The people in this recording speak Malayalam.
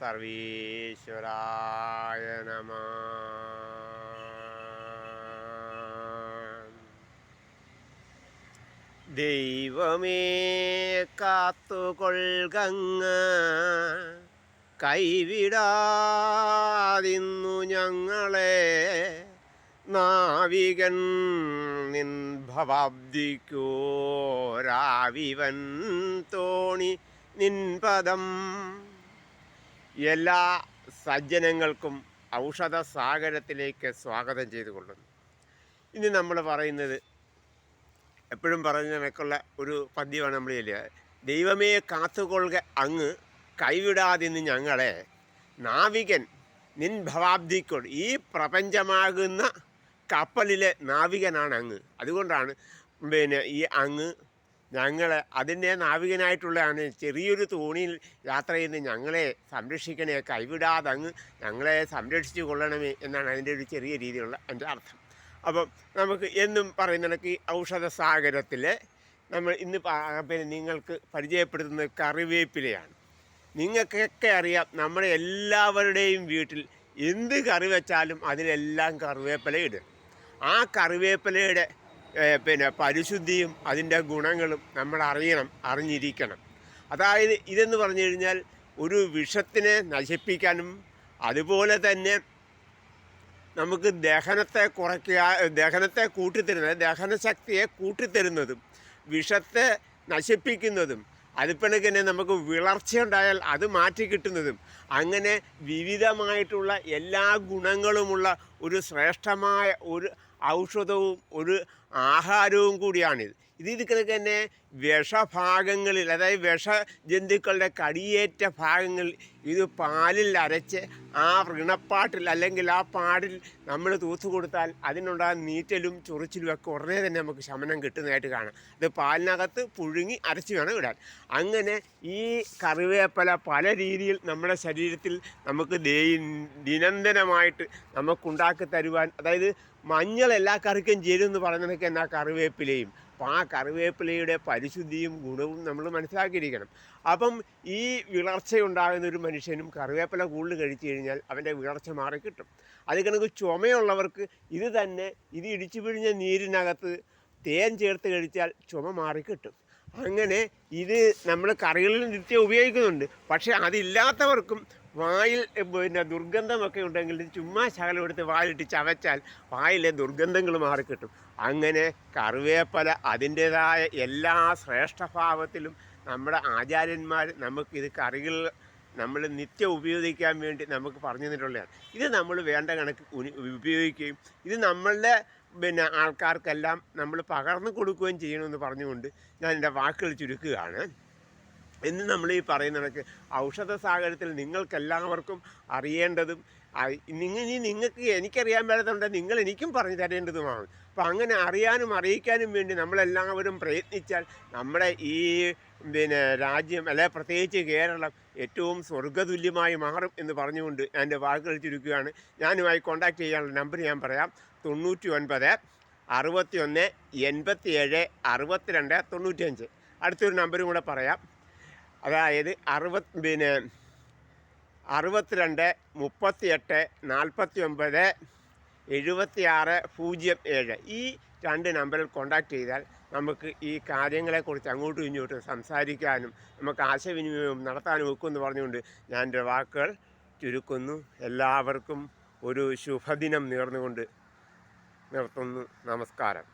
സർവീശ്വരായ നമഃ. ദൈവമേ കാത്തുകൊൾകങ്ങ്, കൈവിടാതിന്നു ഞങ്ങളെ. നാവികൻ നിൻ ഭവാബ്ദിക്കോരാവിവൻ തോണി നിൻ പദം. എല്ലാ സജ്ജനങ്ങൾക്കും ഔഷധ സാഗരത്തിലേക്ക് സ്വാഗതം ചെയ്തുകൊള്ളുന്നു. ഇനി നമ്മൾ പറയുന്നത് എപ്പോഴും പറഞ്ഞ കണക്കുള്ള ഒരു പദ്യമാണ് നമ്മൾ ചൊല്ലുക. ദൈവമേ കാത്തുകൊള്ളുക അങ്ങ്, കൈവിടാതിന്ന് ഞങ്ങളെ. നാവികൻ നിൻ ഭവാബ്ദിക്കോൾ, ഈ പ്രപഞ്ചമാകുന്ന കപ്പലിലെ നാവികനാണ് അങ്ങ്. അതുകൊണ്ടാണ് ഈ അങ്ങ് ഞങ്ങളെ അതിൻ്റെ നാവികനായിട്ടുള്ളതാണ്. ചെറിയൊരു തോണിയിൽ യാത്ര ചെയ്യുന്ന ഞങ്ങളെ സംരക്ഷിക്കണേ, കൈവിടാതെ അങ്ങ് ഞങ്ങളെ സംരക്ഷിച്ചു കൊള്ളണമേ എന്നാണ് അതിൻ്റെ ഒരു ചെറിയ രീതിയിലുള്ള എൻ്റെ അർത്ഥം. അപ്പം നമുക്ക് എന്നും പറയുന്ന കണക്ക് ഈ ഔഷധ സാഗരത്തിൽ നമ്മൾ ഇന്ന് പിന്നെ നിങ്ങൾക്ക് പരിചയപ്പെടുത്തുന്നത് കറിവേപ്പിലയാണ്. നിങ്ങൾക്കൊക്കെ അറിയാം, നമ്മുടെ എല്ലാവരുടെയും വീട്ടിൽ എന്ത് കറി വെച്ചാലും അതിലെല്ലാം കറിവേപ്പില ഇടും. ആ കറിവേപ്പിലയുടെ പിന്നെ പരിശുദ്ധിയും അതിൻ്റെ ഗുണങ്ങളും നമ്മൾ അറിഞ്ഞിരിക്കണം. അതായത് ഇതെന്ന് പറഞ്ഞു കഴിഞ്ഞാൽ ഒരു വിഷത്തിനെ നശിപ്പിക്കാനും അതുപോലെ തന്നെ നമുക്ക് ദഹനത്തെ കൂട്ടിത്തരുന്നത്, ദഹനശക്തിയെ കൂട്ടിത്തരുന്നതും വിഷത്തെ നശിപ്പിക്കുന്നതും അതുപോലെ നമുക്ക് വിളർച്ചയുണ്ടായാൽ അത് മാറ്റി കിട്ടുന്നതും അങ്ങനെ വിവിധമായിട്ടുള്ള എല്ലാ ഗുണങ്ങളുമുള്ള ഒരു ശ്രേഷ്ഠമായ ഒരു ഔഷധവും ഒരു ആഹാരവും കൂടിയാണിത്. ഇതിൽ തന്നെ വിഷഭാഗങ്ങളിൽ, അതായത് വിഷജന്തുക്കളുടെ കടിയേറ്റ ഭാഗങ്ങളിൽ ഇത് പാലിൽ അരച്ച് ആ വ്രണപ്പാട്ടിൽ അല്ലെങ്കിൽ ആ പാടിൽ നമ്മൾ തൂത്തു കൊടുത്താൽ അതിനുണ്ടാകുന്ന നീറ്റലും ചൊറിച്ചിലും ഒക്കെ ഉടനെ തന്നെ നമുക്ക് ശമനം കിട്ടുന്നതായിട്ട് കാണാം. അത് പാലിനകത്ത് പുഴുങ്ങി അരച്ച് വേണം ഇടാൻ. അങ്ങനെ ഈ കറിവേപ്പില പല രീതിയിൽ നമ്മുടെ ശരീരത്തിൽ നമുക്ക് ദിനംദിനമായിട്ട് നമുക്കുണ്ടാക്കി തരുവാൻ, അതായത് മഞ്ഞൾ എല്ലാ കറിക്കും ചേരുമെന്ന് പറയുന്നതൊക്കെ എന്നാ കറിവേപ്പിലയും. അപ്പം ആ കറിവേപ്പിലയുടെ പരിശുദ്ധിയും ഗുണവും നമ്മൾ മനസ്സിലാക്കിയിരിക്കണം. അപ്പം ഈ വിളർച്ചയുണ്ടാകുന്ന ഒരു മനുഷ്യനും കറിവേപ്പില കൂടുതൽ കഴിച്ചു കഴിഞ്ഞാൽ അവൻ്റെ വിളർച്ച മാറിക്കിട്ടും. അത് കണക്ക് ചുമയുള്ളവർക്ക് ഇത് ഇടിച്ചു പിഴിഞ്ഞ നീരിനകത്ത് തേൻ ചേർത്ത് കഴിച്ചാൽ ചുമ മാറിക്കിട്ടും. അങ്ങനെ ഇത് നമ്മൾ കറികളിൽ നിത്യം ഉപയോഗിക്കുന്നുണ്ട്. പക്ഷേ അതില്ലാത്തവർക്കും വായിൽ പിന്നെ ദുർഗന്ധമൊക്കെ ഉണ്ടെങ്കിൽ ചുമ്മാ ശകലം എടുത്ത് വായിലിട്ട് ചവച്ചാൽ വായിലെ ദുർഗന്ധങ്ങൾ മാറിക്കിട്ടും. അങ്ങനെ കറിവേപ്പില അതിൻ്റേതായ എല്ലാ ശ്രേഷ്ഠഭാവത്തിലും നമ്മുടെ ആചാര്യന്മാർ നമുക്കിത് കറികൾ നമ്മൾ നിത്യം ഉപയോഗിക്കാൻ വേണ്ടി നമുക്ക് പറഞ്ഞു തന്നിട്ടുള്ളതാണ്. ഇത് നമ്മൾ വേണ്ട കണക്ക് ഉപയോഗിക്കുകയും ഇത് നമ്മളുടെ ആൾക്കാർക്കെല്ലാം നമ്മൾ പകർന്നു കൊടുക്കുകയും ചെയ്യണമെന്ന് പറഞ്ഞുകൊണ്ട് ഞാൻ എൻ്റെ വാക്കുകൾ ചുരുക്കുകയാണ്. എന്ന് നമ്മൾ ഈ പറയുന്ന കണക്ക് ഔഷധ സാഗരത്തിൽ നിങ്ങൾക്കെല്ലാവർക്കും അറിയേണ്ടതും നിങ്ങൾക്ക് എനിക്കറിയാൻ മേലതുണ്ട്, നിങ്ങൾ എനിക്കും പറഞ്ഞു തരേണ്ടതുമാണ്. അപ്പം അങ്ങനെ അറിയാനും അറിയിക്കാനും വേണ്ടി നമ്മളെല്ലാവരും പ്രയത്നിച്ചാൽ നമ്മുടെ ഈ രാജ്യം, അല്ലെ പ്രത്യേകിച്ച് കേരളം ഏറ്റവും സ്വർഗ്ഗതുല്യമായി മാറും എന്ന് പറഞ്ഞുകൊണ്ട് ഞാൻ എൻ്റെ വാക്കുകൾ ചുരുക്കുകയാണ്. ഞാനുമായി കോൺടാക്റ്റ് ചെയ്യാനുള്ള നമ്പർ ഞാൻ പറയാം: 99 61 87 62 95. അടുത്തൊരു നമ്പരും കൂടെ പറയാം, അതായത് 62 38 49 76 07. ഈ 2 നമ്പറിൽ കോൺടാക്റ്റ് ചെയ്താൽ നമുക്ക് ഈ കാര്യങ്ങളെക്കുറിച്ച് അങ്ങോട്ടും ഇങ്ങോട്ടും സംസാരിക്കാനും നമുക്ക് ആശയവിനിമയം നടത്താനും ഒക്കുമെന്ന് പറഞ്ഞുകൊണ്ട് ഞാൻ എൻ്റെ വാക്കുകൾ ചുരുക്കുന്നു. എല്ലാവർക്കും ഒരു ശുഭദിനം നേർന്നുകൊണ്ട് നിർത്തുന്നു. നമസ്കാരം.